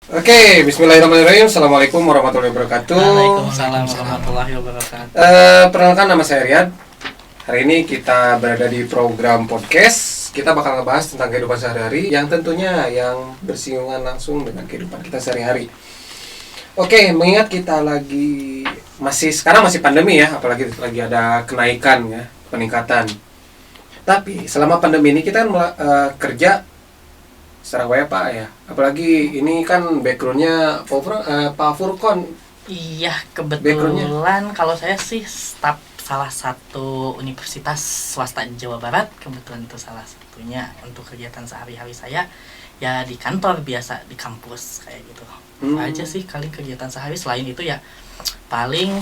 Oke, bismillahirrahmanirrahim. Assalamualaikum warahmatullahi wabarakatuh. Waalaikumsalam warahmatullahi wabarakatuh. Perkenalkan, nama saya Riyad. Hari ini kita berada di program podcast. Kita bakal ngebahas tentang kehidupan sehari-hari yang tentunya yang bersinggungan langsung dengan kehidupan kita sehari-hari. Oke, mengingat kita sekarang masih pandemi ya, apalagi lagi ada kenaikan ya, peningkatan. Tapi selama pandemi ini kita kerja secara WFA ya, apalagi ini kan backgroundnya Pak Furkon. Iya, kebetulan kalau saya sih staf salah satu universitas swasta di Jawa Barat. Kebetulan itu salah satunya untuk kegiatan sehari-hari saya ya di kantor biasa, di kampus kayak gitu. Aja sih kali kegiatan sehari, selain itu ya paling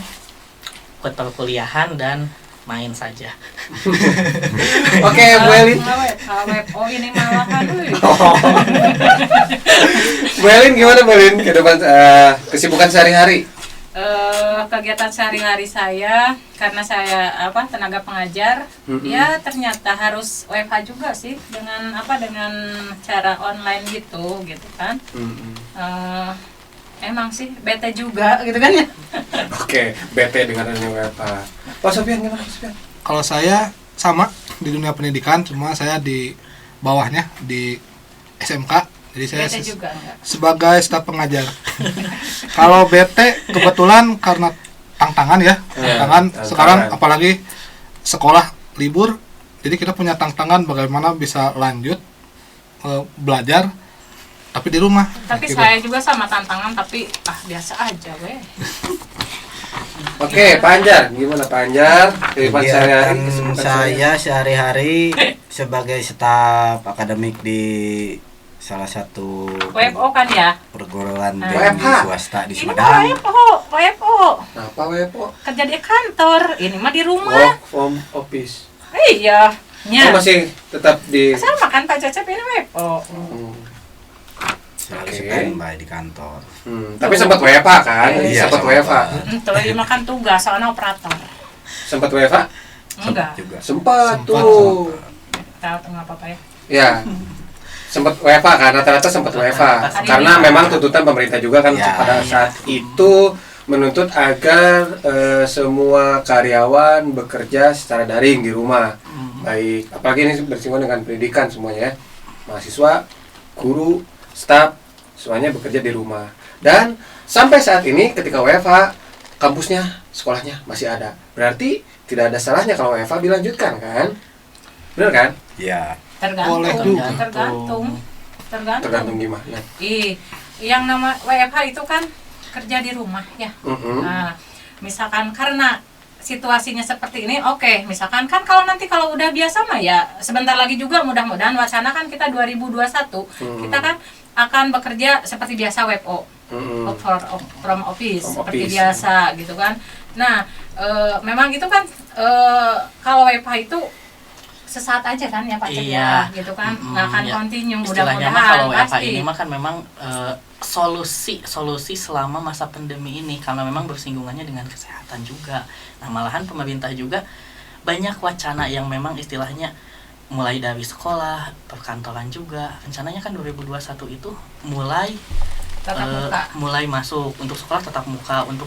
buat perkuliahan dan main saja. Oke, Bu Elin. Oh, ini malahan. Bu Elin, gimana Bu Elin kehidupan kesibukan sehari-hari? Kegiatan sehari-hari saya, karena saya tenaga pengajar, ya ternyata harus WFH juga sih dengan cara online gitu kan. Emang sih bete juga gitu kan ya. Oke, bete dengan adanya WFH. Pak Sofian, gimana Pak Sofian? Kalau saya sama di dunia pendidikan, cuma saya di bawahnya di SMK. Jadi saya Bete juga enggak? sebagai staf pengajar. Kalau BT kebetulan karena tantangan ya, tantangan sekarang apalagi sekolah libur, jadi kita punya tantangan bagaimana bisa lanjut belajar tapi di rumah. Tapi gitu. saya juga sama tantangan, tapi biasa aja weh. Oke, Pak Anjar, gimana Pak Anjar? Kehidupan sehari-hari, kesibukan Saya sehari-hari sebagai staf akademik di salah satu WFO kan ya? perguruan WFH. tinggi swasta di Ini mah Sumedang. WFO. Apa WFO? Kerja di kantor, ini mah di rumah. Work from office. Iya. Oh, masih tetap di Sama kan Pak Cecep ini WFO. Selalu Oke. standby di kantor. Tapi sempat WFH kan? Iya, Sempat sempat. WFH. Itu ini makan tugas soalnya operator. Sempat WFH? Enggak. Juga. Sempat Sempat, tuh. Tahu nggak apa-apa ya. Ya. Sempat WFH kan, rata-rata sempat WFH. Rata-rata Karena memang tuntutan pemerintah juga kan Ya. pada saat itu menuntut agar semua karyawan bekerja secara daring di rumah. Baik, apalagi ini bersinggungan dengan pendidikan semuanya ya. Mahasiswa, guru, staf, semuanya bekerja di rumah. Dan sampai saat ini ketika WFH, kampusnya, sekolahnya masih ada. Berarti tidak ada salahnya kalau WFH dilanjutkan kan? Benar kan? Ya. Boleh Tergantung, juga. tergantung. Tergantung gimana. Yang nama WFH itu kan kerja di rumah ya. Nah, misalkan karena situasinya seperti ini, oke, misalkan kan kalau udah biasa mah ya sebentar lagi juga mudah-mudahan wacana kan kita 2021 kita kan akan bekerja seperti biasa WFO, work from office seperti biasa gitu kan. Nah, memang itu kan kalau WFH itu sesaat aja kan ya Pak Cep ya, gitu kan, nggak akan continue Istilahnya mah kalau mudah-mudahan WFH pasti. ini mah kan memang solusi selama masa pandemi ini, karena memang bersinggungannya dengan kesehatan juga. Nah, malahan pemerintah juga banyak wacana yang memang istilahnya mulai dari sekolah, perkantoran juga. Rencananya kan 2021 itu mulai Tatap muka. mulai masuk untuk sekolah tatap muka, untuk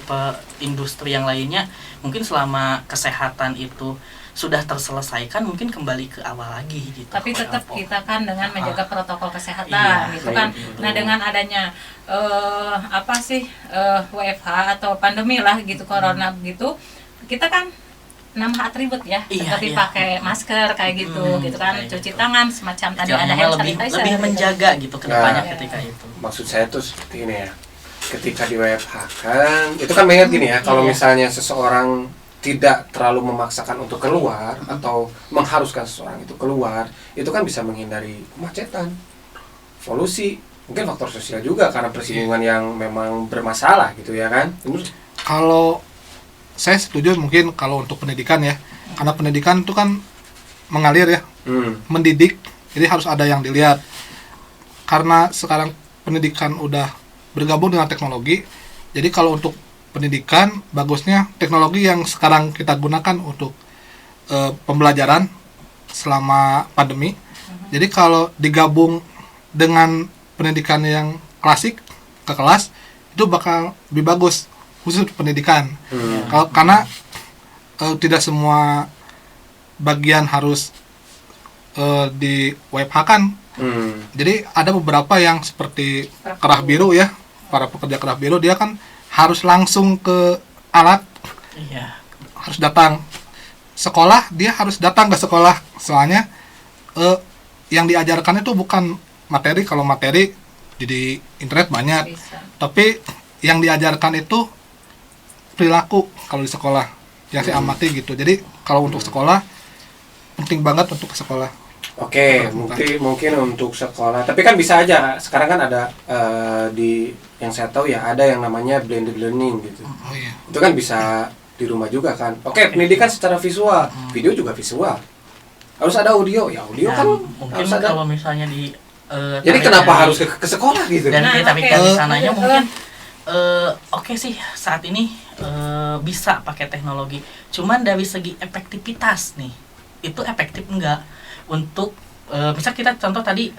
industri yang lainnya mungkin selama kesehatan itu sudah terselesaikan mungkin kembali ke awal lagi gitu. Tapi tetap WFO. kita kan dengan menjaga protokol kesehatan Iya, gitu kan. betul. Nah, dengan adanya WFH atau pandemi lah gitu, corona gitu, kita kan nambah atribut ya, Iya, seperti iya. pakai masker kayak gitu gitu kan, kayak cuci gitu. tangan semacam tadi Istilahnya ada mah hand lebih sanitizer. lebih gitu. menjaga gitu ke depannya Nah. ketika itu. Maksud saya tuh seperti ini ya. Ketika di WFH kan, itu kan mengingat gini ya, kalau Iya. misalnya seseorang tidak terlalu memaksakan untuk keluar atau mengharuskan seseorang itu keluar, itu kan bisa menghindari kemacetan, polusi, mungkin faktor sosial juga karena persinggungan yang memang bermasalah gitu ya kan. Kalau saya setuju mungkin kalau untuk pendidikan ya, karena pendidikan itu kan mengalir ya, mendidik, jadi harus ada yang dilihat. Karena sekarang pendidikan udah bergabung dengan teknologi, jadi kalau untuk pendidikan bagusnya teknologi yang sekarang kita gunakan untuk pembelajaran selama pandemi. Jadi kalau digabung dengan pendidikan yang klasik, ke kelas itu bakal lebih bagus, khusus pendidikan. Karena tidak semua bagian harus di WFH kan. Jadi ada beberapa yang seperti kerah biru ya, para pekerja kerah biru dia kan harus langsung ke alat, harus datang sekolah, dia harus datang ke sekolah, soalnya yang diajarkan itu bukan materi. Kalau materi di internet banyak, tapi yang diajarkan itu perilaku kalau di sekolah yang saya amati gitu. Jadi kalau untuk sekolah penting banget untuk ke sekolah. Oke, mungkin untuk sekolah. Tapi kan bisa aja sekarang kan ada di yang saya tahu ya, ada yang namanya blended learning gitu. Oh iya. Itu kan bisa di rumah juga kan. Oke, pendidikan secara visual, video juga visual. Harus ada audio, ya audio kan mungkin harus ada. kalau misalnya di Jadi kenapa harus ke sekolah gitu? Dan tapi di sananya mungkin oke sih saat ini bisa pakai teknologi. Cuman dari segi efektivitas nih, itu efektif enggak untuk misal kita contoh tadi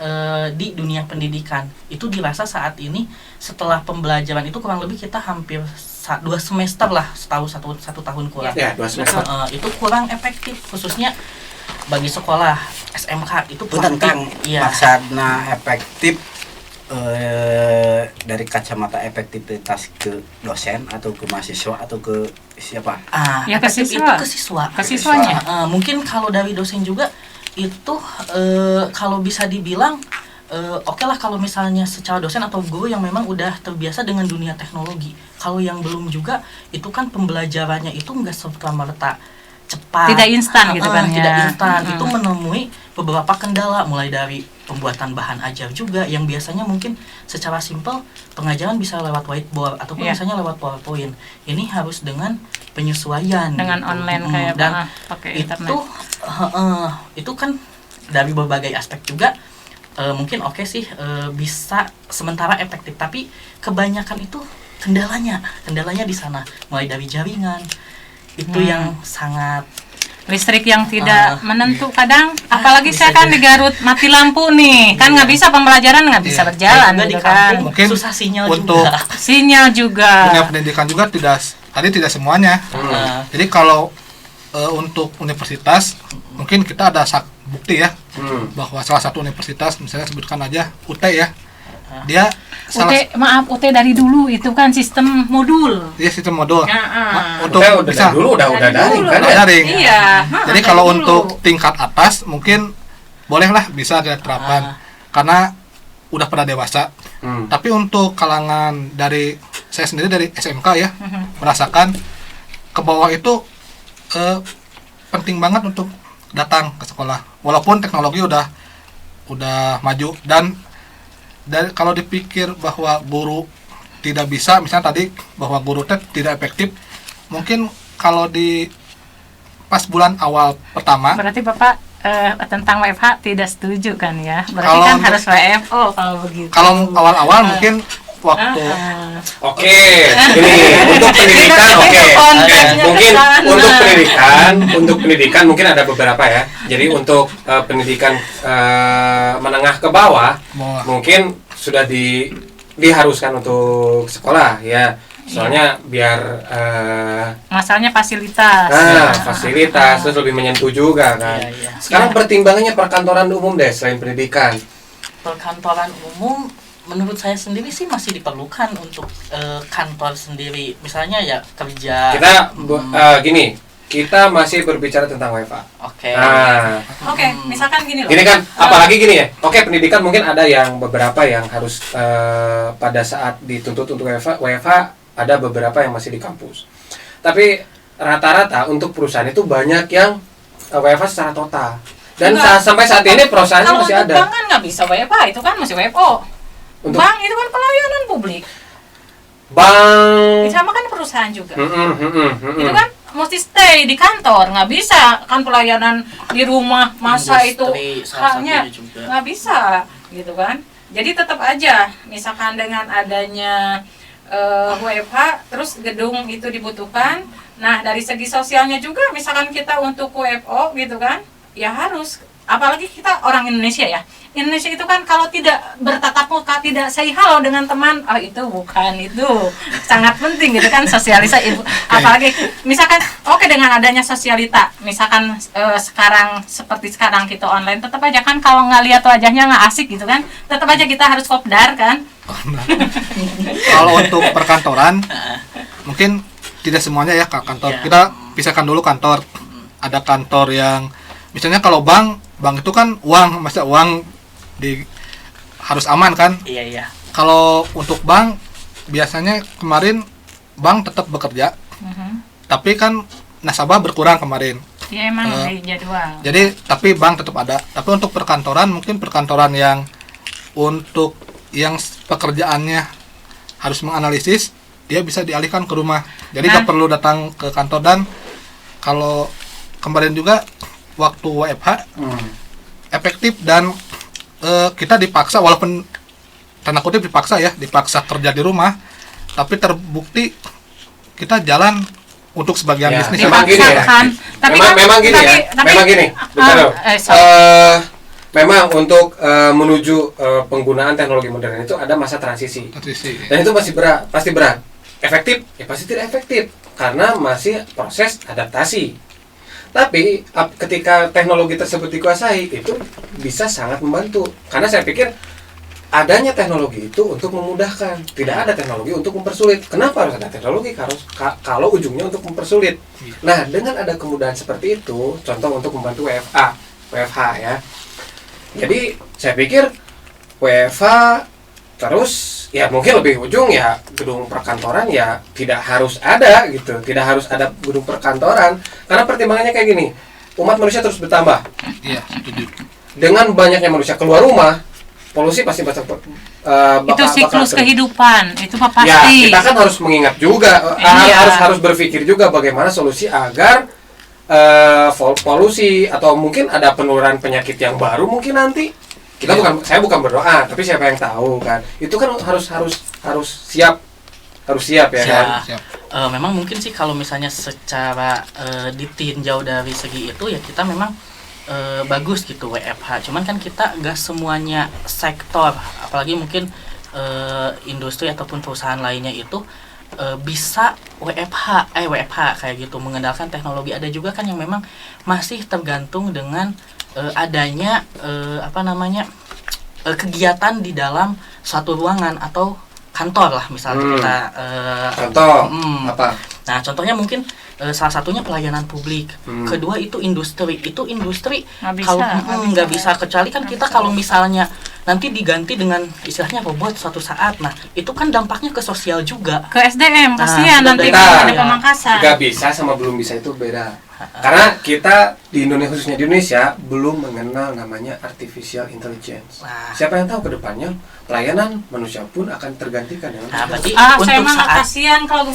di dunia pendidikan itu dirasa saat ini setelah pembelajaran itu kurang lebih kita hampir 2 semester lah, satu tahun kurang. Ya, 2 semester. Itu kurang efektif khususnya bagi sekolah SMK itu Punten Kang, maksudna efektif dari kacamata efektivitas ke dosen atau ke mahasiswa atau ke siapa? Ya ke siswa. Itu ke siswa. Ke siswanya. Mungkin kalau dari dosen juga itu kalau bisa dibilang oke lah kalau misalnya secara dosen atau guru yang memang udah terbiasa dengan dunia teknologi. Kalau yang belum juga itu kan pembelajarannya itu enggak serta-merta cepat, tidak instan gitu kan ya. Tidak instan, itu menemui beberapa kendala mulai dari pembuatan bahan ajar juga yang biasanya mungkin secara simpel pengajaran bisa lewat whiteboard ataupun misalnya lewat PowerPoint. Ini harus dengan penyesuaian dengan gitu. online kayak dan pakai internet. Itu kan dari berbagai aspek juga mungkin oke sih bisa sementara efektif, tapi kebanyakan itu kendalanya di sana mulai dari jaringan. Itu yang sangat listrik yang tidak menentu kadang, apalagi saya kan di Garut mati lampu nih, kan nggak bisa pembelajaran, nggak bisa berjalan gitu kan. Mungkin susah sinyal untuk juga. Sinyal juga. Dunia pendidikan juga tidak semuanya. Jadi kalau untuk universitas mungkin kita ada bukti ya bahwa salah satu universitas, misalnya sebutkan aja UT ya, dia UT dari dulu itu kan sistem modul. Iya, sistem modul. Untuk bisa dulu udah daring kan ya? Daring. Iya. Jadi kalau untuk tingkat atas mungkin bolehlah bisa diterapkan karena udah pada dewasa. Tapi untuk kalangan dari saya sendiri dari SMK ya, merasakan ke bawah itu penting banget untuk datang ke sekolah. Walaupun teknologi udah maju dan kalau dipikir bahwa guru tidak bisa, misalnya tadi bahwa guru tidak efektif, mungkin kalau di pas bulan awal pertama. Berarti Bapak tentang WFH tidak setuju kan ya? Berarti kalau kan harus WFO kalau begitu. Kalau awal-awal mungkin waktu Oke, ini untuk pendidikan mungkin untuk pendidikan mungkin ada beberapa ya. Jadi untuk pendidikan menengah ke bawah mungkin sudah diharuskan untuk sekolah ya. Soalnya biar masalahnya fasilitas. Fasilitas terus lebih menyentuh juga kan. Sekarang pertimbangannya perkantoran umum deh selain pendidikan. Perkantoran umum menurut saya sendiri sih masih diperlukan untuk kantor sendiri, misalnya ya kerja. Kita gini, kita masih berbicara tentang WFH. Oke. Misalkan gini loh. Gini kan, apalagi gini ya. Oke, pendidikan mungkin ada yang beberapa yang harus pada saat dituntut untuk WFH ada beberapa yang masih di kampus. Tapi rata-rata untuk perusahaan itu banyak yang WFH secara total. Dan sampai saat ini perusahaannya masih ada. Kalau bank kan nggak bisa WFH, itu kan masih WFO. Bank itu kan pelayanan publik. Bank. Sama kan perusahaan juga. Itu kan mesti stay di kantor, nggak bisa kan pelayanan di rumah masa industri, itu hanya nggak bisa gitu kan. Jadi tetap aja, misalkan dengan adanya WFH, terus gedung itu dibutuhkan. Nah dari segi sosialnya juga, misalkan kita untuk WFO gitu kan, ya harus apalagi kita orang Indonesia ya. Indonesia itu kan kalau tidak bertatap muka, tidak say halo dengan teman, itu sangat penting gitu kan, sosialisasi. Apalagi misalkan dengan adanya sosialita, misalkan seperti sekarang kita online, tetap aja kan kalau nggak lihat wajahnya nggak asik gitu kan, tetap aja kita harus kopdar kan. Kalau untuk perkantoran mungkin tidak semuanya ya Kak, kantor. Kita pisahkan dulu kantor. Ada kantor yang misalnya kalau bank itu kan uang, masa uang harus aman kan? Iya. Kalau untuk bank biasanya kemarin bank tetap bekerja, tapi kan nasabah berkurang kemarin. Iya emang dari jadwal. Jadi tapi bank tetap ada. Tapi untuk perkantoran mungkin perkantoran yang untuk yang pekerjaannya harus menganalisis, dia bisa dialihkan ke rumah. Jadi nggak perlu datang ke kantor. Dan kalau kemarin juga waktu WFH efektif dan kita dipaksa, walaupun tanda kutip dipaksa kerja di rumah, tapi terbukti kita jalan untuk sebagian bisnis. Memang gini ya. Memang gini. Memang untuk menuju penggunaan teknologi modern itu ada masa transisi. Dan itu pasti berat. Efektif? Ya pasti tidak efektif karena masih proses adaptasi. Tapi ketika teknologi tersebut dikuasai, itu bisa sangat membantu. Karena saya pikir adanya teknologi itu untuk memudahkan. Tidak ada teknologi untuk mempersulit. Kenapa harus ada teknologi? Kalau ujungnya untuk mempersulit. Nah, dengan ada kemudahan seperti itu, contoh untuk membantu WFH ya. Jadi saya pikir WFH terus ya mungkin lebih ujung ya gedung perkantoran ya tidak harus ada gitu, tidak harus ada gedung perkantoran karena pertimbangannya kayak gini, umat manusia terus bertambah. Iya, setuju. Dengan banyaknya manusia keluar rumah, polusi pasti bakal itu siklus kehidupan, itu pasti. Ya, kita kan harus mengingat juga, harus berpikir juga bagaimana solusi agar polusi atau mungkin ada penurunan penyakit yang baru mungkin nanti. Saya bukan berdoa, tapi siapa yang tahu kan? Itu kan harus siap ya kan? Siap. Memang mungkin sih kalau misalnya secara ditinjau dari segi itu ya kita memang bagus gitu WFH. Cuman kan kita nggak semuanya sektor, apalagi mungkin industri ataupun perusahaan lainnya itu bisa WFH kayak gitu, mengandalkan teknologi. Ada juga kan yang memang masih tergantung dengan adanya kegiatan di dalam suatu ruangan atau kantor lah misalnya kita contoh apa? Nah contohnya mungkin salah satunya pelayanan publik, kedua itu industri kalau nggak bisa kecuali kan kita kalau misalnya nanti diganti dengan istilahnya robot suatu saat, nah itu kan dampaknya ke sosial juga, ke SDM kasihan nanti ada pemangkasan. Nggak bisa sama belum bisa itu beda. Karena kita di Indonesia, khususnya di Indonesia, belum mengenal namanya artificial intelligence. Siapa yang tahu ke depannya pelayanan manusia pun akan tergantikan dengan saya emang kasihan kalau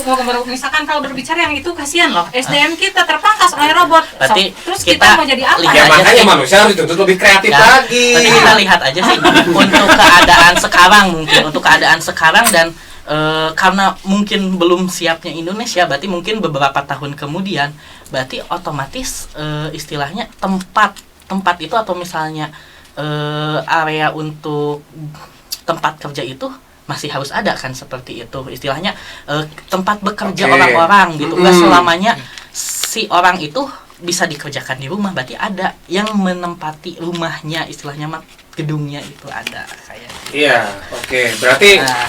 misalkan kalau berbicara yang itu kasihan loh. SDM kita terpangkas oleh robot. Terus kita mau jadi apa? Ya makanya manusia harus dituntut lebih kreatif lagi. Berarti kita lihat aja sih untuk keadaan sekarang dan karena mungkin belum siapnya Indonesia, berarti mungkin beberapa tahun kemudian, berarti otomatis istilahnya tempat itu atau misalnya area untuk tempat kerja itu masih harus ada kan, seperti itu istilahnya tempat bekerja orang-orang gitu. Nggak selamanya si orang itu bisa dikerjakan di rumah, berarti ada yang menempati rumahnya, istilahnya gedungnya itu ada kayak gitu. Iya,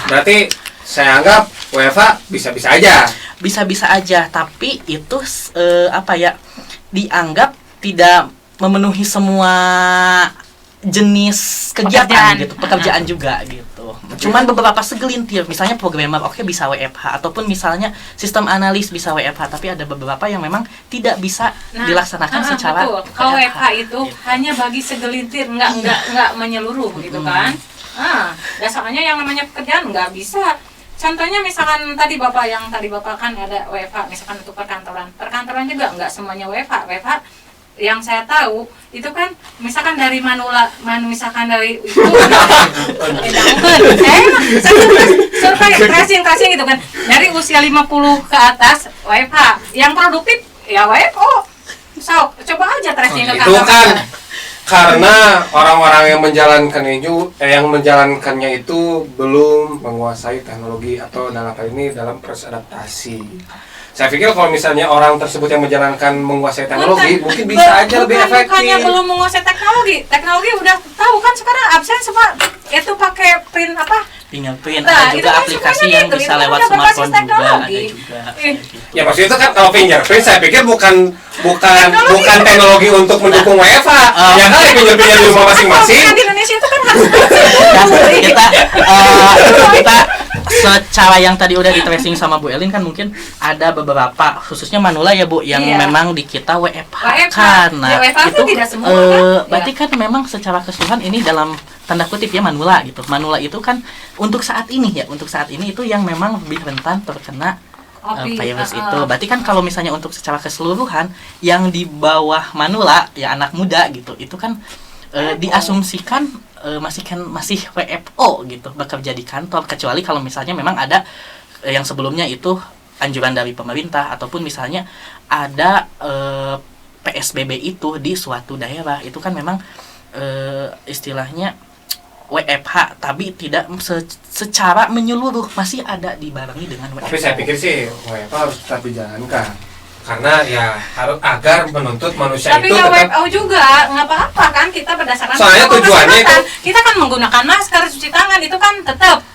berarti saya anggap WFH bisa-bisa aja, tapi itu dianggap tidak memenuhi semua jenis kegiatan pekerjaan juga gitu. Cuman beberapa segelintir, misalnya programmer bisa WFH, ataupun misalnya sistem analis bisa WFH, tapi ada beberapa yang memang tidak bisa dilaksanakan secara betul. Kalau WFH itu hanya bagi segelintir, nggak menyeluruh gitu kan. Dasarnya yang namanya pekerjaan nggak bisa. Contohnya misalkan tadi Bapak kan ada WFH, misalkan untuk perkantoran juga nggak semuanya WFH yang saya tahu itu kan misalkan dari misalkan dari itu survei tracing gitu kan, dari usia 50 ke atas WFH, yang produktif ya WFO. Coba aja tracing ke kantor. karena orang-orang yang menjalankannya itu belum menguasai teknologi atau dalam hal ini dalam proses adaptasi. Saya pikir kalau misalnya orang tersebut yang menguasai teknologi, mungkin bisa aja lebih efektif. Bukannya belum menguasai teknologi udah tahu kan sekarang absen semua itu pakai print apa? Fingerprint, Nah, ada juga itu kan aplikasi semuanya yang itu bisa kan lewat udah berbasis smartphone juga, ada teknologi. juga. Gitu. Ya maksudnya itu kan kalau fingerprint saya pikir bukan teknologi untuk mendukung WFH. Ya kan fingerprint di rumah masing-masing. Di Indonesia itu kan harus kita secara yang tadi udah di tracing sama Bu Elin kan mungkin ada beberapa khususnya manula ya Bu yang Iya. memang di kita WFH WFH. kan. Ya, Nah, WFH itu tidak semua kan? berarti kan memang secara keseluruhan ini dalam tanda kutip ya manula gitu. Manula itu kan untuk saat ini itu yang memang lebih rentan terkena virus itu. Berarti kan kalau misalnya untuk secara keseluruhan yang di bawah manula ya anak muda gitu, itu kan diasumsikan masih WFO gitu, bekerja di kantor, kecuali kalau misalnya memang ada yang sebelumnya itu anjuran dari pemerintah ataupun misalnya ada PSBB itu di suatu daerah, itu kan memang istilahnya WFH tapi tidak secara menyeluruh, masih ada dibarengi dengan WFH. Tapi saya pikir sih WFH harus tetap dijalankan karena ya harus agar menuntut manusia tapi itu nggak tetap. WFO juga nggak apa-apa kan, kita berdasarkan Soalnya protokol tujuannya kesehatan. Kita kan menggunakan masker, cuci tangan itu kan tetap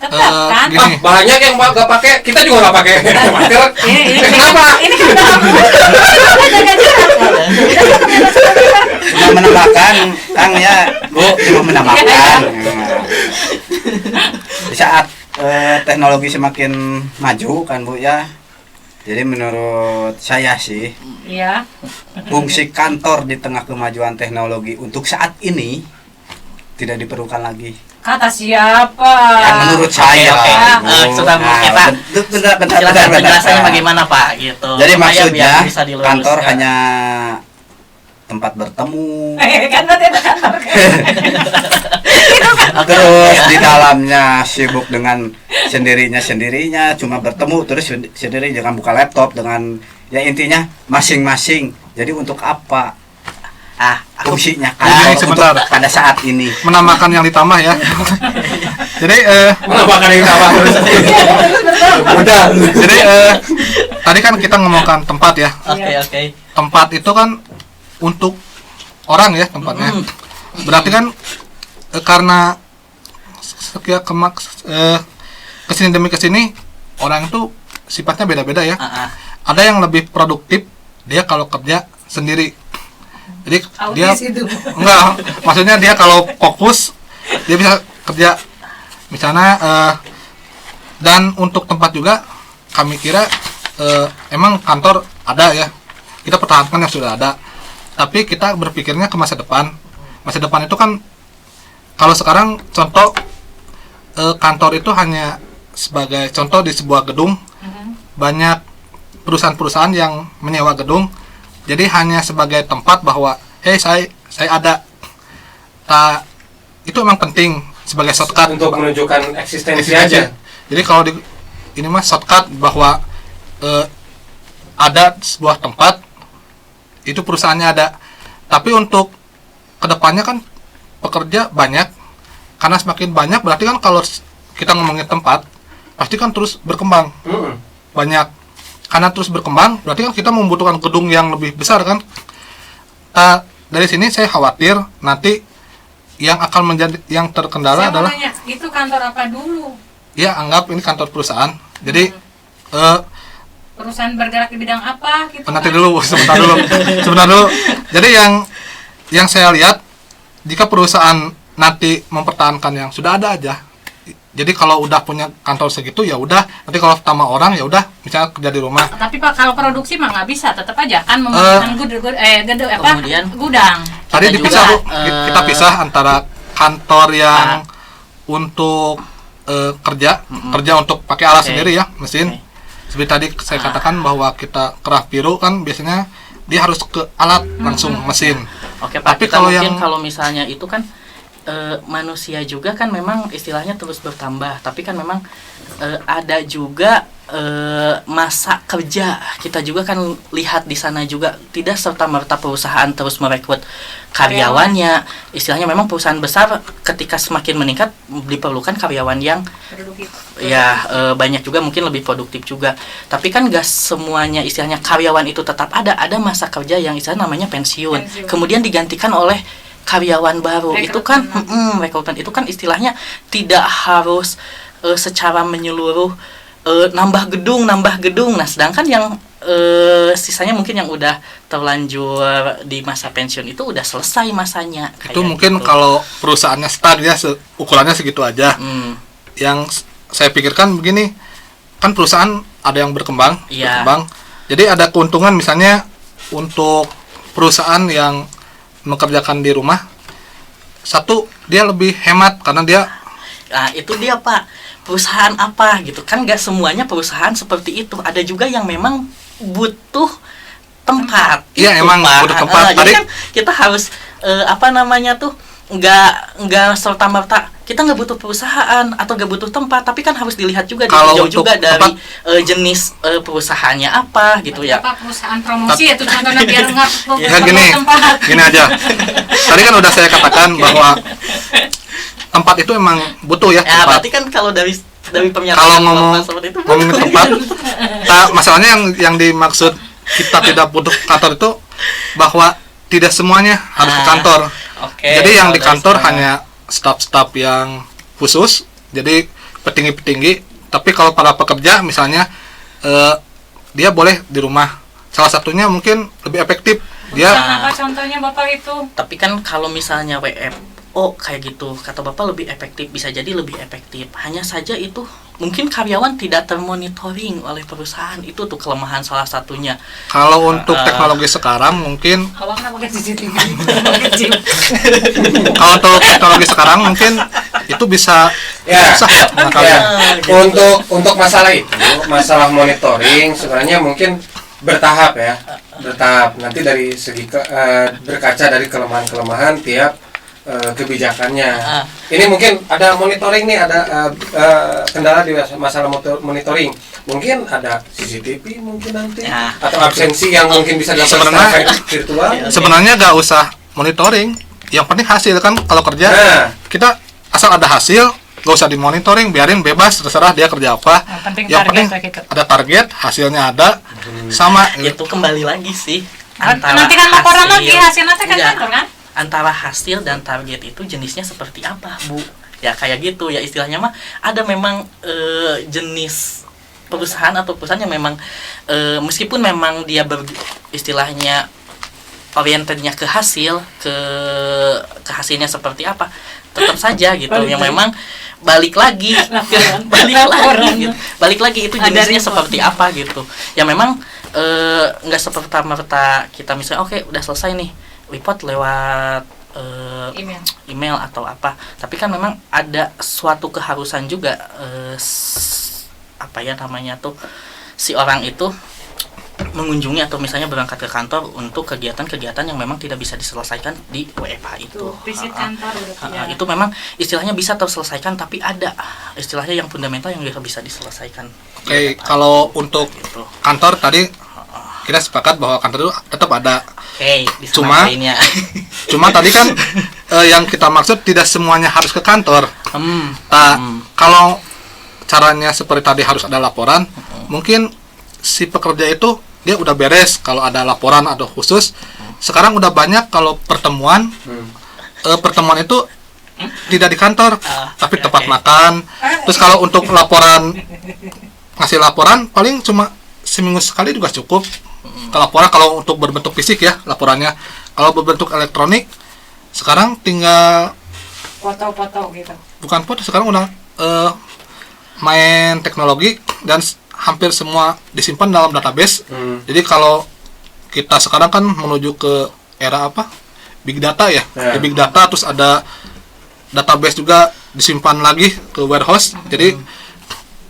kan. Gini. Banyak yang nggak pakai, kita juga nggak pakai masker. Kenapa? Ini kan udah jaga jarak. Cuma menambahkan Kang ya Bu, cuma menambahkan di saat teknologi semakin maju kan Bu ya, jadi menurut saya sih Iya. fungsi kantor di tengah kemajuan teknologi untuk saat ini tidak diperlukan lagi. Kata siapa? Ya, menurut saya. Oke. Bu. Sudah kita bentar, silakan penjelasannya bagaimana Pak gitu. Jadi Supaya maksudnya biar bisa diluruskan. kantor hanya tempat bertemu, Kan berarti ada kantor. terus di dalamnya sibuk dengan sendirinya cuma bertemu terus sendiri, jangan buka laptop dengan ya intinya masing-masing. Jadi untuk apa fungsinya kantor sebentar. untuk pada saat ini? Menambahkan yang ditambah ya. Jadi Menambahkan yang sama terus. Udah. jadi tadi kan kita ngomongkan tempat ya. Oke. Tempat itu kan untuk orang ya tempatnya. Berarti kan karena kesini demi kesini orang itu sifatnya beda-beda ya. Ada yang lebih produktif dia kalau kerja sendiri. Jadi dia enggak, maksudnya dia kalau fokus dia bisa kerja misalnya dan untuk tempat juga kami kira emang kantor ada ya, kita pertahankan yang sudah ada, tapi kita berpikirnya ke masa depan itu kan kalau sekarang contoh kantor itu hanya sebagai contoh di sebuah gedung, banyak perusahaan-perusahaan yang menyewa gedung, jadi hanya sebagai tempat bahwa saya ada. Itu memang penting sebagai shortcut Untuk menunjukkan eksistensi aja. Jadi kalau ini mah shortcut bahwa ada sebuah tempat itu perusahaannya ada. Tapi untuk kedepannya kan pekerja banyak, karena semakin banyak berarti kan kalau kita ngomongin tempat pasti kan terus berkembang. Banyak, karena terus berkembang berarti kan kita membutuhkan gedung yang lebih besar kan. Dari sini saya khawatir nanti yang akan menjadi yang terkendala adalah nanya, itu kantor apa dulu? ya anggap ini kantor perusahaan. Jadi Perusahaan bergerak di bidang apa gitu? nanti kan? dulu sebentar dulu. Jadi yang saya lihat, jika perusahaan nanti mempertahankan yang sudah ada aja. Jadi kalau udah punya kantor segitu ya udah, nanti kalau tambah orang ya udah misalnya kerja di rumah. Tapi Pak, kalau produksi mah nggak bisa, tetap aja kan membutuhkan gudang. Tadi Kita dipisah juga, Bu, kita pisah antara kantor yang untuk kerja untuk pakai alat sendiri ya, mesin. Seperti tadi saya katakan bahwa kita kerah biru kan biasanya dia harus ke alat langsung mesin. Oke Pak, Tapi kita kalau mungkin yang- kalau misalnya itu kan manusia juga kan memang istilahnya terus bertambah, tapi kan memang ada juga masa kerja kita juga kan lihat di sana juga tidak serta merta perusahaan terus merekrut karyawannya. Istilahnya memang perusahaan besar ketika semakin meningkat diperlukan karyawan yang banyak juga, mungkin lebih produktif juga. Tapi kan gak semuanya istilahnya karyawan itu tetap ada masa kerja yang istilahnya namanya pensiun. Kemudian digantikan oleh karyawan baru. Itu kan rekrutmen itu kan istilahnya tidak harus secara menyeluruh nambah gedung. Nah, sedangkan yang sisanya mungkin yang udah terlanjur di masa pensiun itu udah selesai masanya. Itu mungkin gitu. Kalau perusahaannya start ya ukurannya segitu aja. Yang saya pikirkan begini, kan perusahaan ada yang berkembang. Jadi ada keuntungan misalnya untuk perusahaan yang mengerjakan di rumah. Satu, dia lebih hemat karena dia itu dia Pak. Perusahaan apa gitu kan, gak semuanya perusahaan seperti itu, ada juga yang memang butuh tempat. Iya emang Pak. Butuh tempat. Jadi kan kita harus nggak serta merta kita nggak butuh perusahaan atau nggak butuh tempat, tapi kan harus dilihat juga jauh juga dari jenis perusahaannya apa gitu ya. Apa perusahaan promosi itu contohnya biar nggak gini aja. Tadi kan udah saya katakan bahwa tempat itu emang butuh ya. Ya berarti kan kalau dari pernyataan kalau ngomongin tempat, masalahnya yang dimaksud kita tidak butuh kantor itu bahwa tidak semuanya harus ke kantor. Jadi yang di kantor hanya staf-staf yang khusus, jadi petinggi-petinggi. Tapi kalau para pekerja misalnya dia boleh di rumah. Salah satunya mungkin lebih efektif. Apa contohnya Bapak itu? Tapi kan kalau misalnya WFO kayak gitu, kata Bapak lebih efektif, bisa jadi lebih efektif. Hanya saja itu mungkin karyawan tidak termonitoring oleh perusahaan, itu tuh kelemahan salah satunya. Kalau untuk teknologi sekarang mungkin awalnya pakai CCTV. Kalau untuk teknologi sekarang mungkin itu bisa Untuk masalah itu, masalah monitoring sebenarnya mungkin bertahap. Nanti dari segi berkaca dari kelemahan-kelemahan tiap kebijakannya. Ini mungkin ada monitoring nih, ada kendala di masalah monitoring. Mungkin ada CCTV mungkin nanti atau absensi yang mungkin bisa dilakukan virtual. Sebenarnya nggak usah monitoring, yang penting hasil kan. Kalau kerja kita asal ada hasil, nggak usah dimonitoring, biarin bebas terserah dia kerja apa. Yang penting ada target, hasilnya ada, sama. Itu kembali lagi sih. Nanti kan laporan lagi hasilnya kan kantor kan? Antara hasil dan target itu jenisnya seperti apa, Bu? Ya kayak gitu ya, istilahnya mah ada memang jenis perusahaan atau perusahaan yang memang meskipun memang dia istilahnya orientednya ke hasil, ke hasilnya seperti apa, tetap saja gitu yang memang balik lagi itu jenisnya seperti apa gitu. Ya memang nggak seperti kita misalnya udah selesai nih report lewat email atau apa, tapi kan memang ada suatu keharusan juga si orang itu mengunjungi atau misalnya berangkat ke kantor untuk kegiatan-kegiatan yang memang tidak bisa diselesaikan di WFH itu. Visit kantor itu memang istilahnya bisa terselesaikan, tapi ada istilahnya yang fundamental yang bisa diselesaikan. Oke, kalau untuk kantor tadi kita sepakat bahwa kantor itu tetap ada. Cuma tadi kan yang kita maksud tidak semuanya harus ke kantor. Kalau caranya seperti tadi harus ada laporan, mungkin si pekerja itu dia udah beres kalau ada laporan atau khusus. Sekarang udah banyak kalau pertemuan itu tidak di kantor, tapi tempat makan. Terus kalau untuk ngasih laporan paling cuma seminggu sekali juga cukup. Laporan kalau untuk berbentuk fisik ya laporannya. Kalau berbentuk elektronik sekarang tinggal foto-foto gitu. Bukan foto, sekarang udah main teknologi dan hampir semua disimpan dalam database. Jadi kalau kita sekarang kan menuju ke era big data ya. Di big data terus ada database juga disimpan lagi ke warehouse. Jadi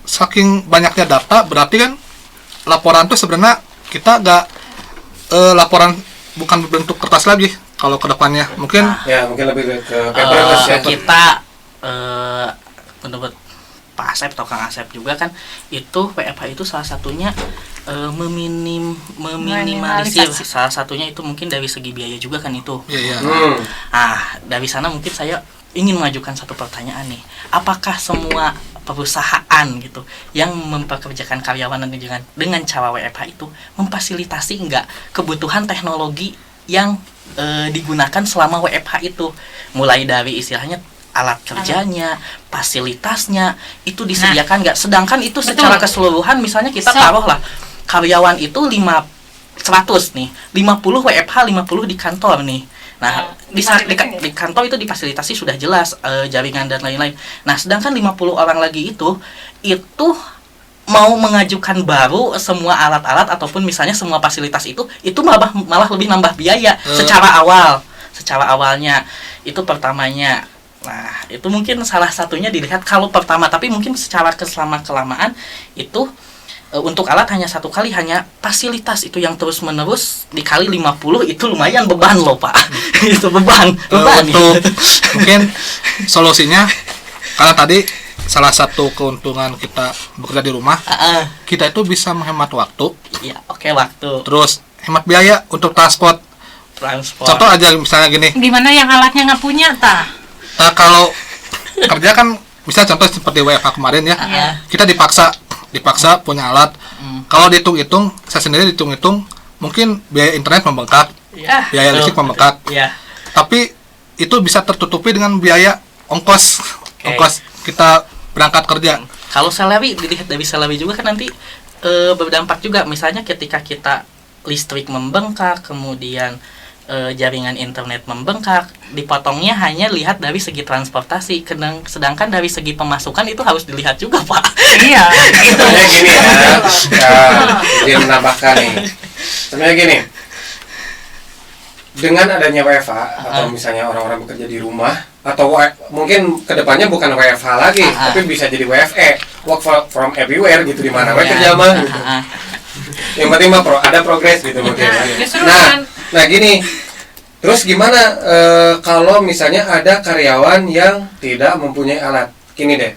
saking banyaknya data berarti kan laporan tuh sebenarnya kita nggak laporan bukan berbentuk kertas lagi kalau kedepannya mungkin mungkin lebih ke paperless kita menurut Pak Asep atau Kang Asep juga kan, itu WFH itu salah satunya meminimalisir, salah satunya itu mungkin dari segi biaya juga kan itu. Dari sana mungkin saya ingin mengajukan satu pertanyaan nih, apakah semua perusahaan gitu yang mempekerjakan karyawan dengan cara WFH itu memfasilitasi enggak kebutuhan teknologi yang digunakan selama WFH itu, mulai dari istilahnya alat kerjanya, fasilitasnya itu disediakan nggak? Sedangkan itu secara keseluruhan misalnya kita taruhlah karyawan itu 100 nih, 50 WFH, 50 di kantor nih. Nah, di kantor itu difasilitasi sudah jelas jaringan dan lain-lain. Nah, sedangkan 50 orang lagi itu mau mengajukan baru semua alat-alat ataupun misalnya semua fasilitas itu malah lebih nambah biaya secara awalnya. Itu pertamanya. Nah, itu mungkin salah satunya dilihat kalau pertama, tapi mungkin secara kelamaan itu untuk alat hanya satu kali, hanya fasilitas itu yang terus menerus dikali 50 itu lumayan beban loh Pak. Itu beban. Untuk mungkin solusinya, karena tadi salah satu keuntungan kita bekerja di rumah, kita itu bisa menghemat waktu. Iya, waktu. Terus hemat biaya untuk transport. Contoh aja misalnya gini. Gimana yang alatnya nggak punya Nah, kalau kerja kan bisa contoh seperti WFH kemarin ya. Kita dipaksa punya alat. Kalau dihitung-hitung, saya sendiri dihitung-hitung mungkin biaya internet membengkak, biaya listrik membengkak. Tapi itu bisa tertutupi dengan biaya ongkos kita berangkat kerja. Kalau salary, dilihat dari salary juga kan nanti berdampak juga. Misalnya ketika kita listrik membengkak, kemudian jaringan internet membengkak, dipotongnya hanya lihat dari segi transportasi, sedangkan dari segi pemasukan itu harus dilihat juga Pak. Iya. Sebenarnya gini dia menambahkan nih. Sebenarnya gini, dengan adanya WFH atau misalnya orang-orang bekerja di rumah, atau mungkin kedepannya bukan WFH lagi, tapi bisa jadi WFE, work from everywhere gitu, di mana kerja mah. Gitu. Yang penting mah ada progres gitu mungkin. Nah gini, terus gimana kalau misalnya ada karyawan yang tidak mempunyai alat? Gini deh,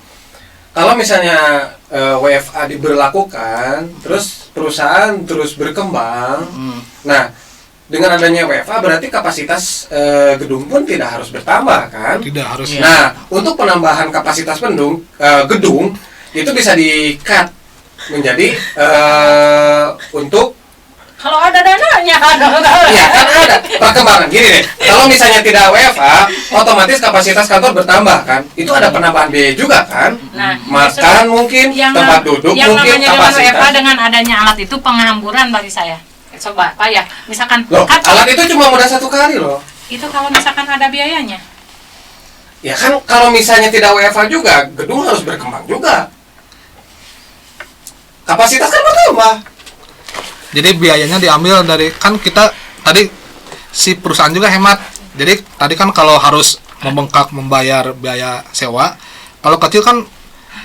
kalau misalnya WFA diberlakukan, terus perusahaan terus berkembang, nah dengan adanya WFA berarti kapasitas gedung pun tidak harus bertambah kan? Tidak harus. Nah, untuk penambahan kapasitas gedung itu bisa di-cut menjadi untuk kalau ada dananya iya kan ada perkembangan. Gini deh, kalau misalnya tidak WFA, otomatis kapasitas kantor bertambah kan, itu ada penambahan biaya juga kan. Makan mungkin, tempat duduk mungkin, kapasitas. WFA dengan adanya alat itu penghamburan bagi saya. Coba Pak ya, misalkan alat itu cuma modal 1 kali loh. Itu kalau misalkan ada biayanya. Ya kan kalau misalnya tidak WFA juga, gedung harus berkembang juga. Kapasitas kan bertambah. Jadi biayanya diambil dari, kan kita tadi si perusahaan juga hemat. Jadi tadi kan kalau harus membengkak membayar biaya sewa, kalau kecil kan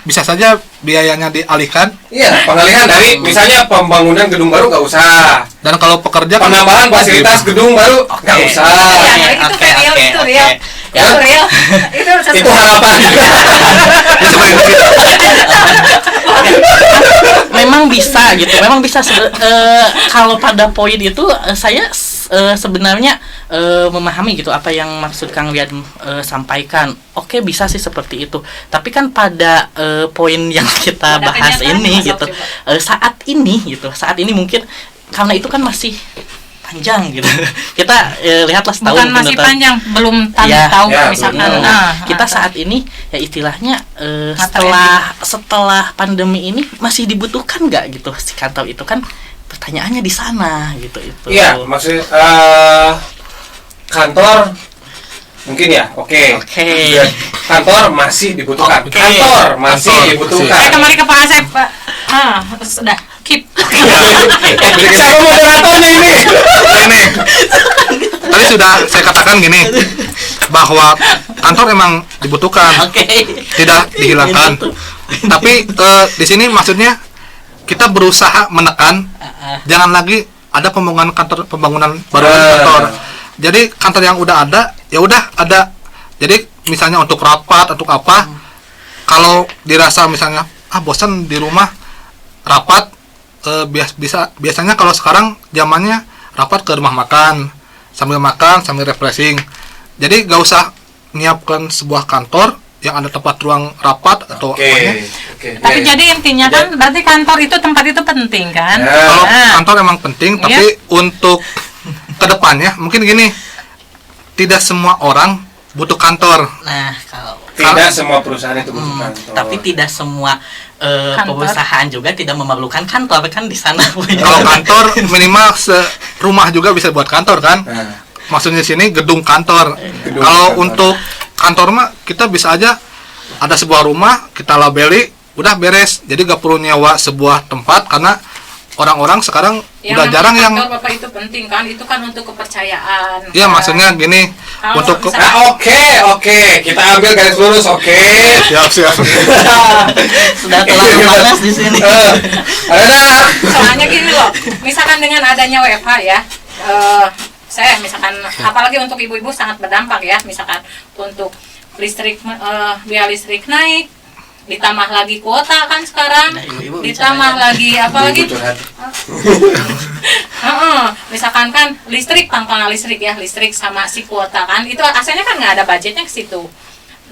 bisa saja biayanya dialihkan. Iya, pengalihan dari misalnya pembangunan gedung baru nggak usah. Dan kalau pekerja penambahan fasilitas gedung baru nggak usah. Itu real. Itu harapan. Memang bisa gitu, kalau pada poin itu saya sebenarnya memahami gitu apa yang maksud Kang Rian sampaikan. Oke, bisa sih seperti itu, tapi kan pada poin yang kita bahas ini gitu, saat ini mungkin karena itu kan masih panjang gitu. Kita lihatlah setahun. Bukan masih panjang, belum tahu misalkan. Kita saat ini ya istilahnya setelah pandemi ini masih dibutuhkan nggak gitu si kantor itu kan, pertanyaannya di sana gitu itu. Iya, maksud kantor mungkin ya, oke. Kantor masih dibutuhkan. Kantor masih dibutuhkan. Kembali ke Pak Asep, Pak. Sudah. Keep. Siapa moderatornya ini? Tadi sudah saya katakan gini, bahwa kantor memang dibutuhkan, tidak dihilangkan. Tapi di sini maksudnya kita berusaha menekan, jangan lagi ada pembangunan baru kantor. Jadi kantor yang udah ada, ya udah ada. Jadi misalnya untuk rapat, untuk apa, kalau dirasa misalnya bosan di rumah rapat, biasanya kalau sekarang zamannya rapat ke rumah makan sambil refreshing. Jadi gak usah menyiapkan sebuah kantor yang ada tempat ruang rapat atau apanya. Tapi jadi intinya kan berarti kantor itu tempat itu penting kan? Kalau kantor emang penting, tapi untuk kedepannya mungkin gini, tidak semua orang butuh kantor. Nah, kalau tidak semua perusahaan itu butuh kantor. Tapi tidak semua perusahaan juga tidak memerlukan kantor kan di sana. Kalau kantor minimal rumah juga bisa buat kantor kan. Maksudnya sini gedung kantor. Kalau untuk kantor mah kita bisa aja ada sebuah rumah kita labeli udah beres. Jadi gak perlu nyewa sebuah tempat karena orang-orang sekarang udah jarang yang kantor Bapak itu penting kan, itu kan untuk kepercayaan. Iya, maksudnya gini, kalau untuk Oke, kita ambil garis lurus, oke. siap. Sudah terlalu panas di sini. Ada. Soalnya gini loh, misalkan dengan adanya WFH ya, saya misalkan apalagi untuk ibu-ibu sangat berdampak ya, misalkan untuk listrik, biaya listrik naik, ditambah lagi kuota kan sekarang, ditambah lagi apalagi misalkan kan listrik, pangkalan listrik ya, listrik sama si kuota kan, itu asalnya kan nggak ada budgetnya ke situ.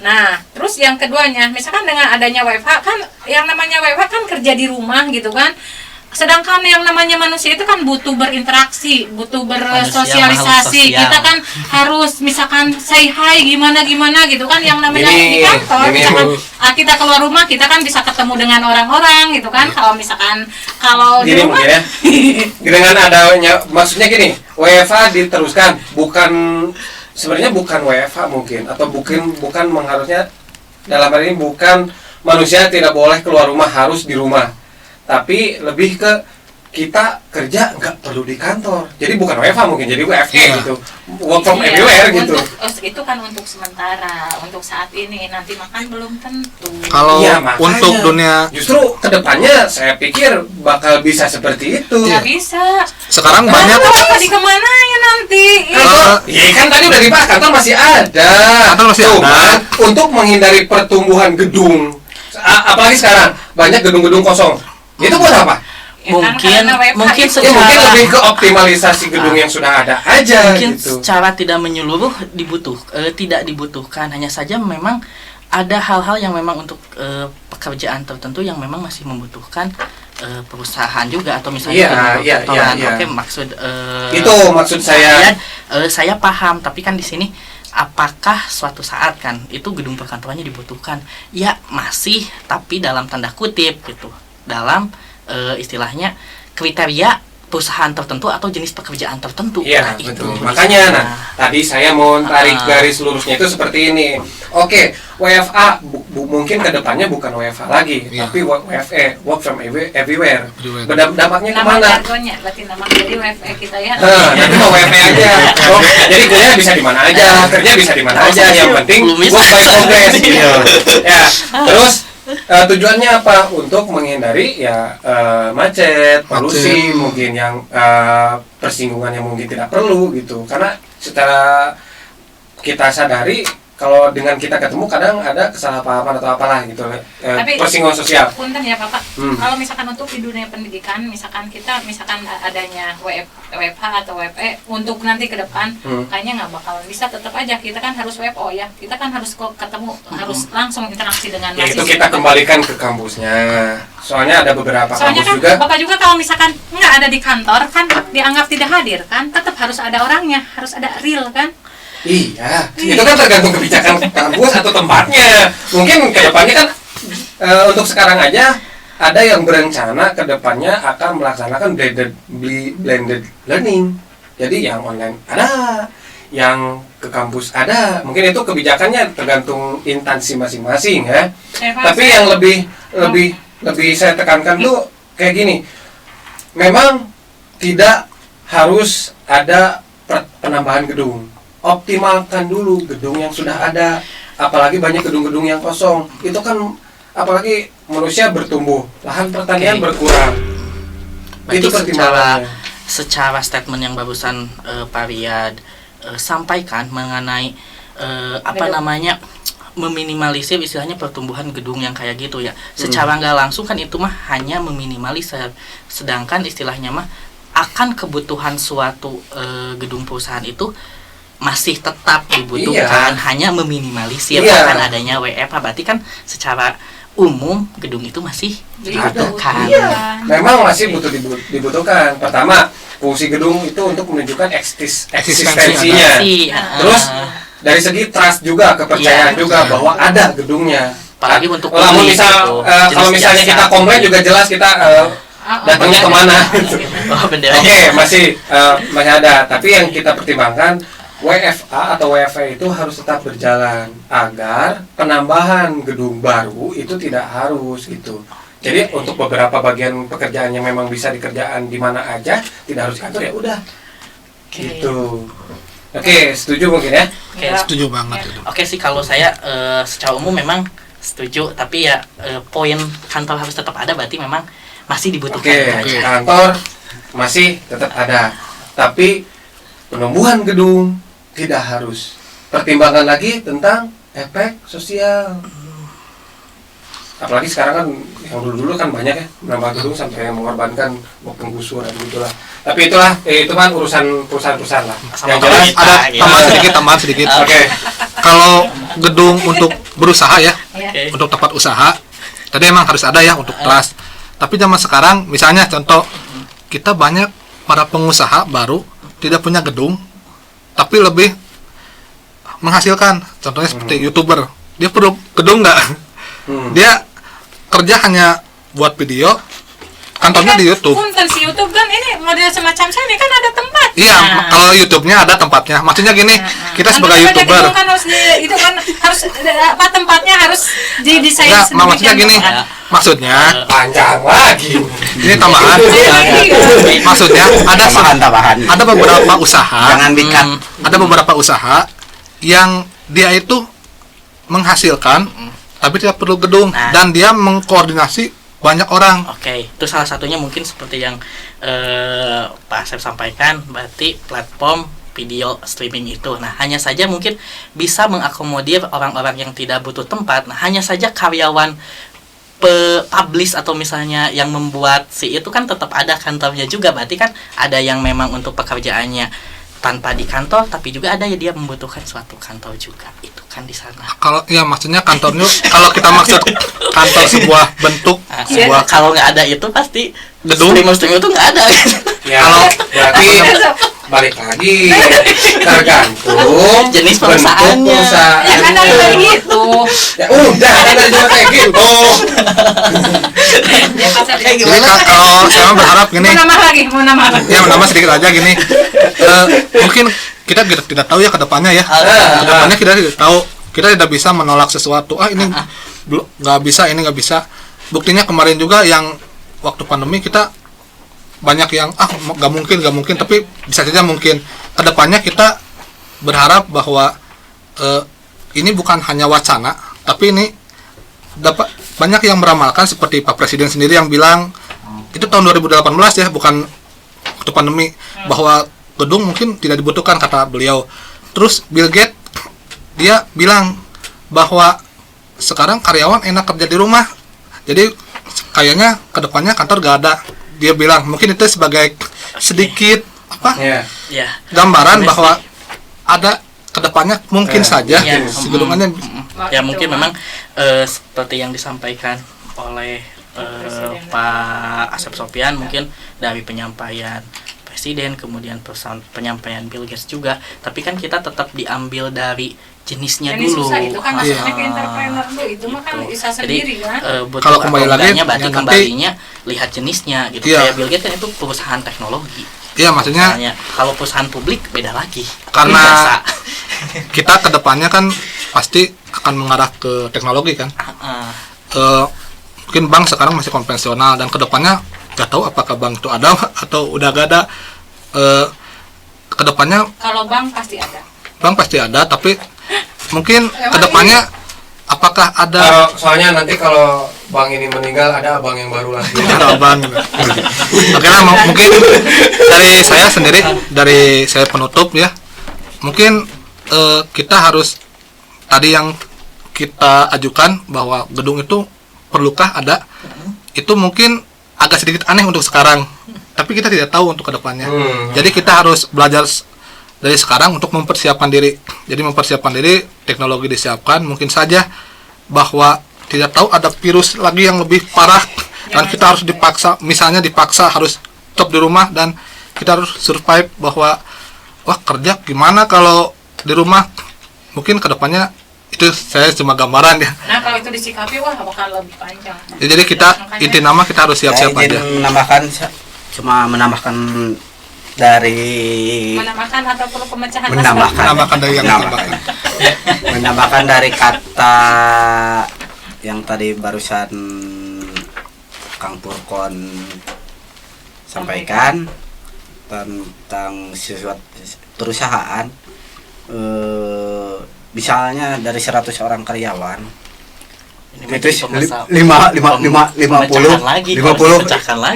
Nah, terus yang keduanya, misalkan dengan adanya WFH kan, yang namanya WFH kan kerja di rumah gitu kan. Sedangkan yang namanya manusia itu kan butuh berinteraksi, butuh bersosialisasi. Kita kan harus misalkan say hi gimana gitu kan, yang namanya di kantor misalkan kita keluar rumah kita kan bisa ketemu dengan orang-orang gitu kan. Kalau misalkan di rumah ya. Dengan adanya, maksudnya gini, WFH diteruskan, sebenarnya bukan WFH mungkin, atau bukan mengharusnya, dalam hal ini bukan manusia tidak boleh keluar rumah, harus di rumah. Tapi lebih ke kita kerja nggak perlu di kantor, jadi bukan WFH mungkin, jadi WFE gitu, work from everywhere gitu. Itu kan untuk sementara, untuk saat ini, nanti makan belum tentu. Kalau untuk dunia, justru kedepannya saya pikir bakal bisa seperti itu. Nggak bisa. Sekarang banyak. Apa dikemanain nanti? Iya kan tadi udah dibahas, kantor masih ada. Cuman untuk menghindari pertumbuhan gedung, apalagi sekarang banyak gedung-gedung kosong. Itu buat apa? Mungkin mungkin lebih ke optimalisasi gedung yang sudah ada aja. Mungkin gitu. secara tidak menyeluruh tidak dibutuhkan, hanya saja memang ada hal-hal yang memang untuk pekerjaan tertentu yang memang masih membutuhkan perusahaan juga, atau misalnya kantoran. Oke, itu maksud saya. Saya paham, tapi kan di sini apakah suatu saat kan itu gedung perkantorannya dibutuhkan? Ya masih, tapi dalam tanda kutip gitu. Dalam istilahnya kriteria perusahaan tertentu atau jenis pekerjaan tertentu. Iya, betul. Makanya tadi saya mau tarik garis lurusnya itu seperti ini. Oke, WFA mungkin kedepannya bukan WFA lagi, tapi WFE, work from everywhere. Dampaknya kemana? Berarti nama jadi WFE kita ya. Nanti mau WFE aja. Jadi kuliah bisa di mana aja, kerja bisa di mana aja. Yang penting work by progress. Ya, terus tujuannya apa? Untuk menghindari macet, polusi, mungkin yang persinggungan yang mungkin tidak perlu gitu. Karena secara kita sadari kalau dengan kita ketemu kadang ada kesalahpahaman atau apalah gitu, persinggungan sosial. Punten ya Bapak, kalau misalkan untuk di dunia pendidikan, misalkan adanya WFH atau WFE untuk nanti ke depan, kayaknya nggak bakalan bisa, tetap aja kita kan harus WFO ya, kita kan harus ketemu, harus langsung interaksi dengan mahasiswa. Itu kita kembalikan ke kampusnya, soalnya ada beberapa kampus kan, juga. Bapak juga kalau misalkan nggak ada di kantor kan dianggap tidak hadir kan, tetap harus ada orangnya, harus ada real kan. Iya, itu kan tergantung kebijakan kampus atau tempatnya. Mungkin kedepannya kan untuk sekarang aja ada yang berencana kedepannya akan melaksanakan blended learning. Jadi yang online ada, yang ke kampus ada. Mungkin itu kebijakannya tergantung instansi masing-masing ya. Tapi yang lebih saya tekankan tuh kayak gini. Memang tidak harus ada penambahan gedung. Optimalkan dulu gedung yang sudah ada, apalagi banyak gedung-gedung yang kosong. Itu kan apalagi manusia bertumbuh, lahan pertanian berkurang. Itu secara statement yang barusan Pak Riyad sampaikan mengenai meminimalisir istilahnya pertumbuhan gedung yang kayak gitu ya. Secara nggak langsung kan itu mah hanya meminimalisir, sedangkan istilahnya mah akan kebutuhan suatu gedung perusahaan itu masih tetap dibutuhkan, hanya meminimalisir akan adanya WFH. Berarti kan secara umum gedung itu masih dibutuhkan. Memang masih dibutuhkan. Pertama, fungsi gedung itu untuk menunjukkan eksistensinya. Terus dari segi trust juga, kepercayaan juga bahwa ada gedungnya. Apalagi untuk kalau misalnya kita komplain juga jelas kita datangnya kemana. Oke, masih ada. Tapi yang kita pertimbangkan WFA atau WFA itu harus tetap berjalan agar penambahan gedung baru itu tidak harus gitu. Jadi untuk beberapa bagian pekerjaan yang memang bisa dikerjaan di mana aja, tidak harus kantor, ya udah. Gitu. Oke, setuju mungkin ya? Setuju banget. Oke sih, kalau saya secara umum memang setuju, tapi ya poin kantor harus tetap ada, berarti memang masih dibutuhkan. Oke, kantor masih tetap ada, tapi penumbuhan gedung tidak harus. Pertimbangan lagi tentang efek sosial. Apalagi sekarang kan yang dulu kan banyak ya menambah gedung sampai mengorbankan penggusuran gitulah. Tapi itu kan urusan perusahaan lah. Yang jelas ada tambahan sedikit. Oke. Kalau gedung untuk berusaha ya, untuk tempat usaha, tadi emang harus ada ya untuk trust. Tapi zaman sekarang, misalnya contoh, kita banyak para pengusaha baru tidak punya gedung, tapi lebih menghasilkan. Contohnya seperti YouTuber, dia perlu gedung nggak? Dia kerja hanya buat video, kantornya di YouTube. Punten si YouTube kan ini model semacam saya ini kan ada tempat. Iya, kalau YouTube-nya ada tempatnya. Maksudnya gini, kita sebagai YouTuber kan harus itu kan harus apa tempatnya harus didesain sendiri. Maksudnya gini, maksudnya panjang lagi. Ini tambahan. Maksudnya tambahan. Ada beberapa usaha. Jangan di-cut. Ada beberapa usaha yang dia itu menghasilkan tapi tidak perlu gedung, dan dia mengkoordinasi banyak orang. Oke, itu salah satunya mungkin seperti yang Pak Asep sampaikan, berarti platform video streaming itu. Nah, hanya saja mungkin bisa mengakomodir orang-orang yang tidak butuh tempat. Nah, hanya saja karyawan publish atau misalnya yang membuat si itu kan tetap ada kantornya juga. Berarti kan ada yang memang untuk pekerjaannya tanpa di kantor, tapi juga ada ya dia membutuhkan suatu kantor juga. Itu kan di sana. Kalau ya maksudnya kantornya, kalau kita maksud kantor sebuah bentuk, sebuah kalau nggak ada itu pasti gedung streaming itu nggak ada. Ya, berarti balik lagi tergantung jenis perusahaannya. Ya kan dari kayak gitu. Ya udah, kan dari juga kayak gitu. Jadi kalau saya berharap gini. Mau nambah lagi. Ya, menambah sedikit aja gini. Mungkin kita tidak tahu ya kedepannya ya. Kedepannya kita tidak tahu. Kita tidak bisa menolak sesuatu. Ini nggak bisa, ini nggak bisa. Buktinya kemarin juga yang waktu pandemi kita banyak yang nggak mungkin, tapi bisa saja mungkin. Kedepannya kita berharap bahwa ini bukan hanya wacana, tapi ini dapat banyak yang meramalkan seperti Pak Presiden sendiri yang bilang itu tahun 2018 ya, bukan waktu pandemi, bahwa gedung mungkin tidak dibutuhkan kata beliau. Terus Bill Gates dia bilang bahwa sekarang karyawan enak kerja di rumah, jadi kayaknya kedepannya kantor gak ada. Dia bilang mungkin itu sebagai sedikit gambaran bahwa ada kedepannya mungkin saja gedungannya. Ya mungkin memang seperti yang disampaikan oleh Pak Asep Sopyan, mungkin dari penyampaian Presiden, kemudian penyampaian Bill Gates juga, tapi kan kita tetap diambil dari jenisnya dulu. Susah itu kan maksudnya ke entrepreneur dulu itu mah kan bisa sendiri kan. Kalau kembali lagi berarti kembalinya lihat jenisnya gitu. Kayak Bill Gates kan itu perusahaan teknologi. Iya, maksudnya kalau perusahaan publik beda lagi. Karena kita kedepannya kan pasti akan mengarah ke teknologi kan. Mungkin bank sekarang masih konvensional, dan kedepannya nggak tahu apakah bank itu ada atau udah gak ada. Kedepannya kalau bank pasti ada. Bank pasti ada, tapi mungkin kedepannya apakah ada? Soalnya nanti kalau bank ini meninggal ada abang yang baru lagi. Ada abang. Oke lah, mungkin dari saya sendiri, dari saya penutup ya. Mungkin kita harus tadi yang kita ajukan bahwa gedung itu perlukah ada, itu mungkin agak sedikit aneh untuk sekarang, tapi kita tidak tahu untuk kedepannya. Jadi kita harus belajar dari sekarang untuk mempersiapkan diri. Jadi mempersiapkan diri, teknologi disiapkan, mungkin saja bahwa tidak tahu ada virus lagi yang lebih parah, dan kita harus dipaksa, misalnya dipaksa harus stop di rumah, dan kita harus survive bahwa wah kerja gimana kalau di rumah. Mungkin kedepannya itu saya cuma gambaran ya. Nah kalau itu disikapi wah bakal lebih panjang. Ya, jadi kita inti nama kita harus siap-siap Saya aja. izin menambahkan dari Menambahkan atau perlu pemecahan Menambahkan dari yang ditambahkan. menambahkan dari kata yang tadi barusan Kang Purkon sampaikan tentang sesuatu perusahaan, misalnya dari 100 orang karyawan itu 50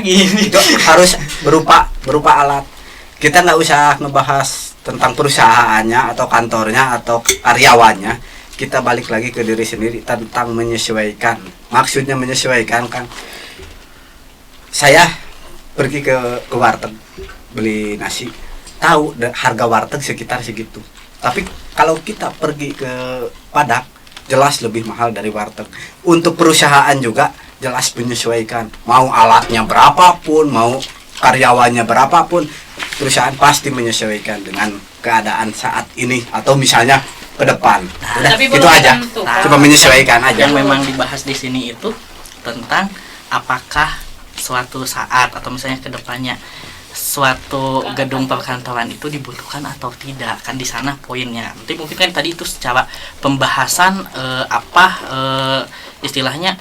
itu harus berupa alat. Kita nggak usah ngebahas tentang perusahaannya atau kantornya atau karyawannya, kita balik lagi ke diri sendiri tentang menyesuaikan. Maksudnya menyesuaikan kan, saya pergi ke warteg beli nasi, tahu harga warteg sekitar segitu, tapi kalau kita pergi ke Padang jelas lebih mahal dari warteg. Untuk perusahaan juga jelas menyesuaikan, mau alatnya berapapun, mau karyawannya berapapun, perusahaan pasti menyesuaikan dengan keadaan saat ini atau misalnya ke depan. Udah, tapi itu belum aja. tentu. Cuma menyesuaikan aja. Yang memang dibahas di sini itu tentang apakah suatu saat atau misalnya ke depannya suatu gedung perkantoran itu dibutuhkan atau tidak, kan di sana poinnya. Nanti mungkin kan tadi itu secara pembahasan istilahnya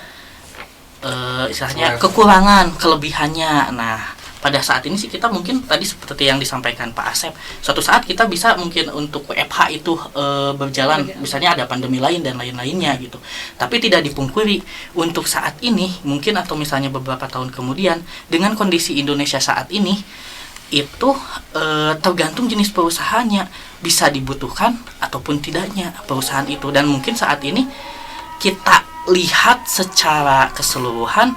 kekurangan, kelebihannya. Nah, pada saat ini sih kita mungkin tadi seperti yang disampaikan Pak Asep, suatu saat kita bisa mungkin untuk WFH itu berjalan, misalnya ada pandemi lain dan lain-lainnya gitu. Tapi tidak dipungkiri untuk saat ini mungkin atau misalnya beberapa tahun kemudian dengan kondisi Indonesia saat ini itu tergantung jenis perusahaannya, bisa dibutuhkan ataupun tidaknya perusahaan itu. Dan mungkin saat ini kita lihat secara keseluruhan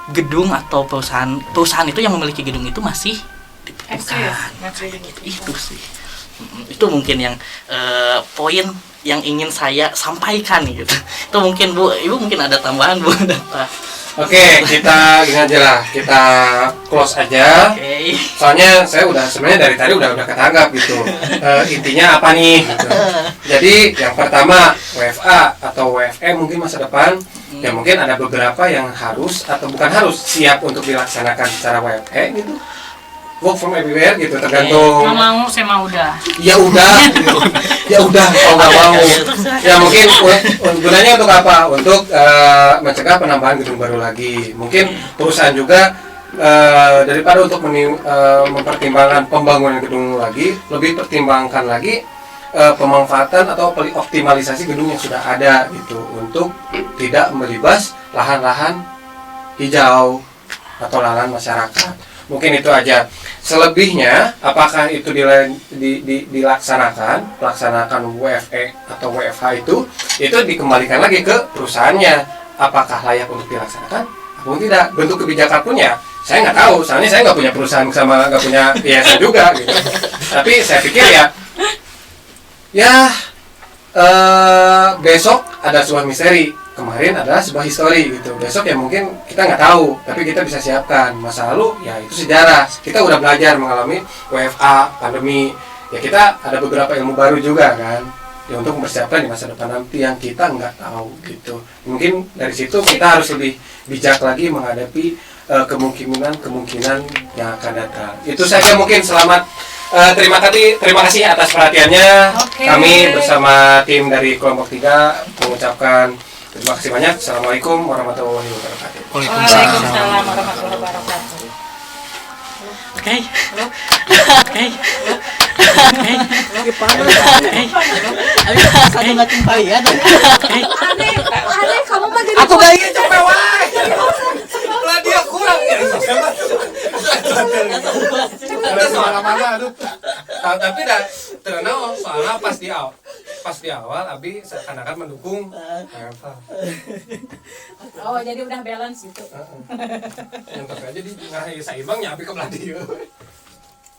gedung atau perusahaan itu yang memiliki gedung itu masih dibutuhkan. Gitu, itu sih. Itu mungkin yang poin yang ingin saya sampaikan gitu. Itu mungkin Ibu mungkin ada tambahan Bu Data. Oke, kita gini aja lah, kita close aja. Oke. Soalnya saya sebenarnya dari tadi udah ketangkap gitu. Intinya apa nih? Gitu. Jadi yang pertama WFA atau WFE mungkin masa depan, ya mungkin ada beberapa yang harus atau bukan harus siap untuk dilaksanakan secara WFE gitu. Work from everywhere gitu, tergantung. Nggak mau, saya mau udah. Ya udah, ya udah kalau nggak mau. Ya mungkin gunanya untuk apa? Untuk mencegah penambahan gedung baru lagi. Mungkin perusahaan juga daripada untuk mempertimbangkan pembangunan gedung lagi, lebih pertimbangkan lagi pemanfaatan atau optimalisasi gedung yang sudah ada gitu, untuk tidak melibas lahan-lahan hijau atau lahan masyarakat. Mungkin itu aja. Selebihnya, apakah itu dilaksanakan WFE atau WFH itu dikembalikan lagi ke perusahaannya. Apakah layak untuk dilaksanakan ataupun tidak? Bentuk kebijakan punya, saya nggak tahu. Soalnya saya nggak punya perusahaan sama nggak punya yayasan juga gitu. Tapi saya pikir besok ada sebuah misteri, kemarin adalah sebuah histori gitu. Besok ya mungkin kita nggak tahu, tapi kita bisa siapkan. Masa lalu ya itu sejarah. Kita udah belajar mengalami WFA, pandemi. Ya kita ada beberapa ilmu baru juga kan, ya untuk mempersiapkan di masa depan nanti yang kita nggak tahu gitu. Mungkin dari situ kita harus lebih bijak lagi menghadapi kemungkinan yang akan datang. Itu saja mungkin. Selamat. Terima kasih atas perhatiannya. Oke. Kami bersama tim dari kelompok 3 mengucapkan terima kasih banyak. Assalamualaikum warahmatullahi wabarakatuh. Waalaikumsalam warahmatullahi wabarakatuh. Oke. Aneh, kamu mah jadi Aku gak ingin capek wae. Lah dia kurang ya. Tapi dah terkenal soalnya pas pas di awal Abi seakan-akan mendukung Eva. Oh, jadi udah balance gitu. Yang tapi aja di ngahi saimbangnya Abi kebelah dia.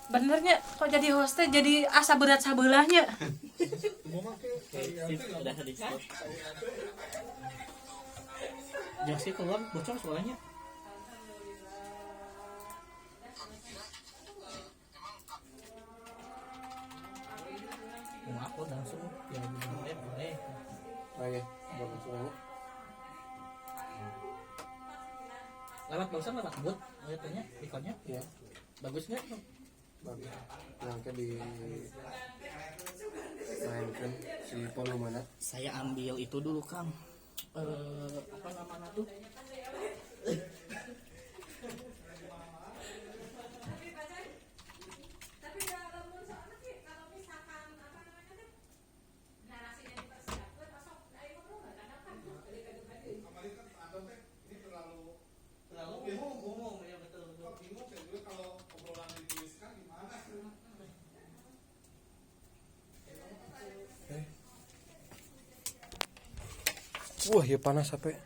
Benernya kok jadi hostnya jadi asa berat sabelahnya. Udah di stop. Josi keluar bocor suaranya. Mau aku langsung ya boleh. Oh iya, buat langsung aja. Lewat barusan lewat bot, tanya ikonnya. Iya, Bagus nggak? bagus. Yang di mainkan si volumenya. Saya ambil itu dulu Kang. Apa namanya tuh? Terlalu umum ya betul. Bingung saya juga kalau obrolan dituliskan gimana? Wah, ya panas sampai.